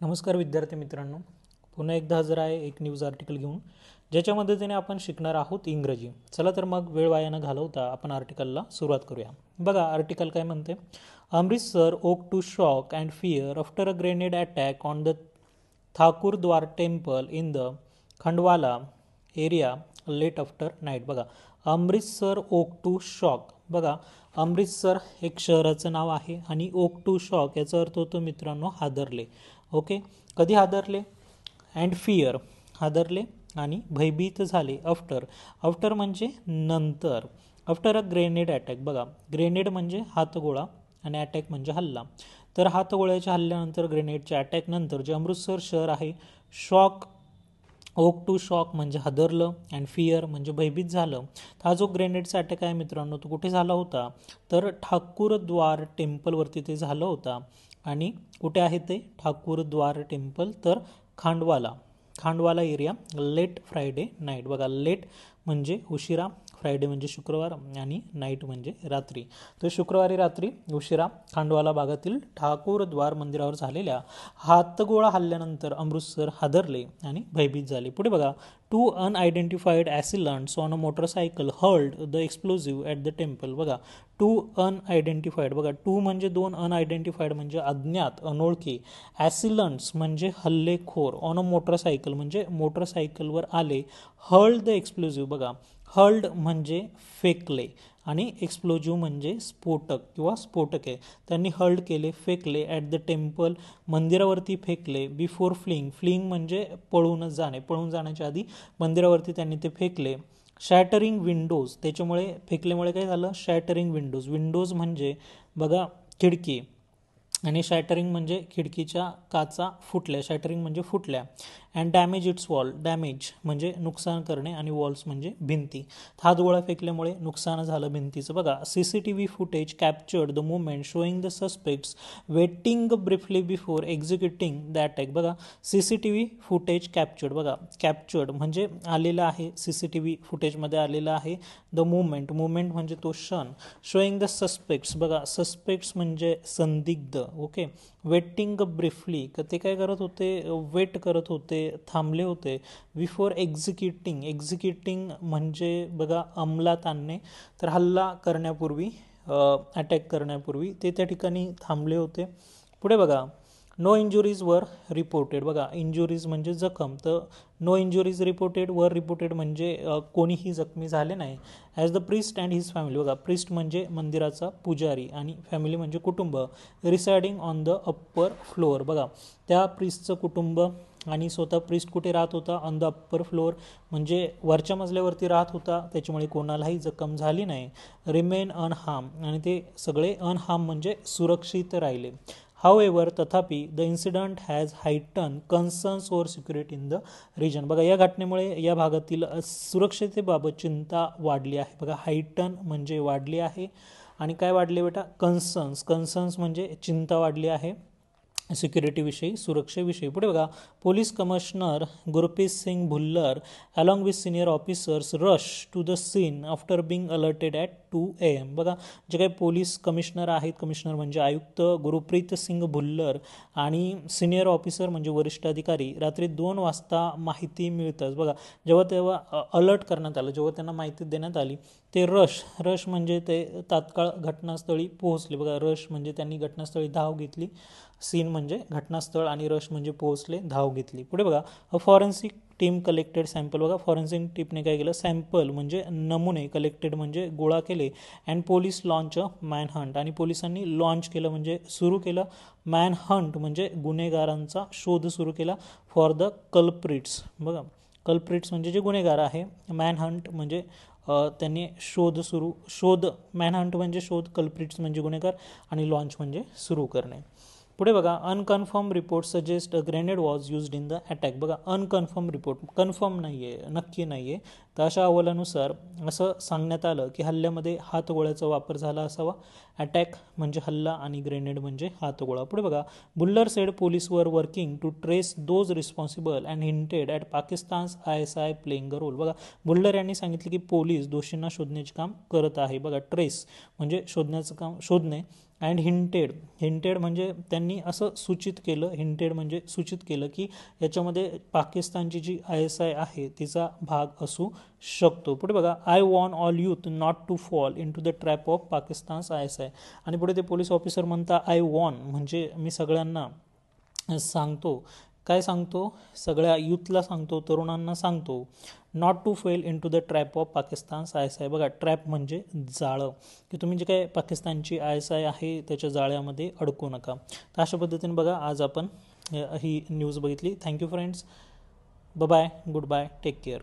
नमस्कार विद्यार्थी मित्रांनो, पुन्हा एकदा हजर आहे एक न्यूज आर्टिकल घेऊन, ज्याच्या मदतीने आपण शिकणार आहोत इंग्रजी. चला तर मग वेळ वाया न घालवता आपण आर्टिकलला सुरुवात करूया. बघा आर्टिकल काय म्हणते. Amritsar woke to shock and fear after a grenade attack on the Thakurdwara temple in the Khandwala area late after night. बघा अमृतसर ओक टू शॉक. बघा अमृतसर एक शहराचं नाव आहे आणि ओक टू शॉक याचा अर्थ होतो मित्रांनो हादरले. ओके, कधी हादरले? अँड फिअर हादरले आणि भयभीत झाले. आफ्टर, आफ्टर म्हणजे नंतर. After a grenade attack. बघा ग्रेनेड म्हणजे हातगोळा आणि अटॅक म्हणजे हल्ला. तर हातगोळ्याच्या हल्ल्यानंतर ग्रेनेडच्या अटॅक नंतर जे अमृतसर शहर आहे शॉक, ओक टू शॉक म्हणजे हादरलं अँड फिअर म्हणजे भयभीत झालं. हा जो ग्रेनेडचा अटॅक आहे मित्रांनो तो कुठे झाला होता? तर ठाकूरद्वार टेम्पलवरती ते झालं होता. आणि कुठे आहे ते ठाकूरद्वार टेम्पल? तर Khandwala, Khandwala area late Friday night. बघा लेट म्हणजे उशिरा, फ्रायडे म्हणजे शुक्रवार आणि नाईट म्हणजे रात्री. तर शुक्रवारी रात्री उशिरा खांडवाला भागातील ठाकूरद्वार मंदिरावर झालेल्या हातगोळा हल्ल्यानंतर अमृतसर हादरले आणि भयभीत झाले. पुढे बघा, two unidentified assailants on a motorcycle hurled the explosive at the temple. बघा टू अनआयडेंटिफाईड. बघा टू म्हणजे दोन, अनआयडेंटिफाईड म्हणजे अज्ञात अनोळखी, ॲसिलंट्स म्हणजे हल्लेखोर, ऑन अ मोटरसायकल म्हणजे मोटरसायकलवर आले, हर्ल्ड द एक्सप्लोजिव्ह. बघा हर्ल्ड म्हणजे फेकले आणि एक्सप्लोजिव्ह म्हणजे स्फोटक किंवा स्फोटके. त्यांनी हर्ल्ड केले, फेकले, ॲट द टेम्पल मंदिरावरती फेकले, बिफोर फ्लिंग, फ्लिंग म्हणजे पळून जाणे, पळून जाण्याच्या आधी मंदिरावरती त्यांनी ते फेकले. शॅटरिंग विंडोज, त्याच्यामुळे फेकल्यामुळे काय झालं? शॅटरिंग विंडोज, विंडोज म्हणजे बघा खिडकी आणि शॅटरिंग म्हणजे खिडकीच्या काचा फुटल्या, शॅटरिंग म्हणजे फुटल्या. And damage it's wall, damage म्हणजे नुकसान करणे आणि वॉल्स म्हणजे भिंती. हातगोळा फेकल्यामुळे नुकसान झालं भिंतीचं. बघा CCTV footage captured the movement showing the suspects waiting briefly before executing the attack. बघा CCTV फुटेज कॅप्चर्ड. बघा कॅप्चर्ड म्हणजे आलेलं आहे, CCTV फुटेजमध्ये आलेलं आहे. द मुवमेंट, मुवमेंट म्हणजे तो क्षण. Showing the suspects. बघा सस्पेक्ट्स म्हणजे संदिग्ध. ओके, वेटिंग ब्रिफली, ते काय करत होते? वेट करत होते, थांबले होते. बिफोर एक्झिक्युटिंग, एक्झिक्युटिंग म्हणजे बघा अंमलात आणणे. तर हल्ला करण्यापूर्वी, अटॅक करण्यापूर्वी ते त्या ठिकाणी थांबले होते. पुढे बघा, नो इंजुरीज वर रिपोर्टेड. बघा इंजुरीज म्हणजे जखम, तर no injuries reported, were reported म्हणजे कोणीही जखमी झाले नाही. As the priest and his family. बघा प्रिस्ट म्हणजे मंदिराचा पुजारी आणि फॅमिली म्हणजे कुटुंब. Residing on the upper floor. बघा त्या प्रिस्टचं कुटुंब आणि स्वतः प्रिस्ट कुठे राहत होता? ऑन द अप्पर फ्लोअर म्हणजे वरच्या मजल्यावरती राहत होता, त्याच्यामुळे कोणालाही जखम झाली नाही. रिमेन अनहार्म, आणि ते सगळे अनहार्म म्हणजे सुरक्षित राहिले. हाऊएव्हर, तथापि the incident has हायटन concerns over security in the region. बघा या घटनेमुळे या भागातील सुरक्षिततेबाबत चिंता वाढली आहे. बघा हायटन म्हणजे वाढली आहे आणि काय वाढले बेटा? कन्सर्न्स, कन्सर्न्स म्हणजे चिंता वाढली आहे सिक्युरिटीविषयी, सुरक्षेविषयी. पुढे बघा, police commissioner Gurpreet Singh Bhullar along with senior officers rush to the scene after being alerted at 2 AM. बघा जे काही पोलीस कमिशनर आहेत, कमिशनर म्हणजे आयुक्त गुरप्रीत सिंग भुल्लर आणि सिनियर ऑफिसर म्हणजे वरिष्ठ अधिकारी रात्री 2 वाजता माहिती मिळताच. बघा जेव्हा अलर्ट करण्यात आलं, जेव्हा त्यांना माहिती देण्यात आली, ते रश, रश म्हणजे ते तात्काळ घटनास्थळी पोहोचले. बघा रश म्हणजे त्यांनी घटनास्थळी धाव घेतली, सीन म्हणजे घटनास्थळ आणि रश म्हणजे पोहोचले, धाव घेतली. पुढे बघा, अ फॉरेन्सिक टीम कलेक्टेड सॅम्पल. बघा फॉरेन्सिक टीमने काय केलं? सॅम्पल म्हणजे नमुने, कलेक्टेड म्हणजे गोळा केले. And police launch a man Hunt, आणि पोलिसांनी लॉन्च केलं म्हणजे सुरू केलं. मॅन हंट म्हणजे गुन्हेगारांचा शोध सुरू केला. For the culprits. बघा कल्प्रिट्स म्हणजे जे गुन्हेगार आहे. मॅन हंट म्हणजे त्यांनी शोध, मॅन हंट म्हणजे शोध, कल्प्रिट्स म्हणजे गुन्हेगार आणि लॉन्च म्हणजे सुरू करणे. पुढे बघा, unconfirm report suggest a grenade was used in the attack. बघा अनकन्फर्म रिपोर्ट, कन्फर्म नाही आहे, नक्की नाही आहे, तर अशा अहवालानुसार असं सांगण्यात आलं की हल्ल्यामध्ये हातगोळ्याचा वापर झाला असावा. अटॅक म्हणजे हल्ला आणि ग्रेनेड म्हणजे हातगोळा. पुढे बघा, Bullar said police were working to trace those responsible and hinted at Pakistan's ISI playing a role. बघा बुल्लर यांनी सांगितले की पोलीस दोषींना शोधण्याचे काम करत आहे. बघा ट्रेस म्हणजे शोधण्याचं काम, शोधणे, अँड हिंटेड म्हणजे त्यांनी असं सूचित केलं, हिंटेड म्हणजे सूचित केलं की याच्यामध्ये पाकिस्तानची जी ISI आहे तिचा भाग असू शकतो. पुढे बघा, I warn all youth not to fall in to the trap of Pakistan's ISI. आणि पुढे ते पोलीस ऑफिसर म्हणता आय वॉर्न म्हणजे मी सगळ्यांना सांगतो, काय सांगतो, सगळ्या यूथला सांगतो, तरुणांना सांगतो, not to fell in to the trap of Pakistan's ISI. बघा, ट्रॅप म्हणजे जाळं, की तुम्ही जे काय पाकिस्तानची ISI आहे त्याच्या जाळ्यामध्ये अडकू नका. तर अशा पद्धतीने बघा आज आपण ही न्यूज बघितली. Thank you friends, bye, good bye, take care.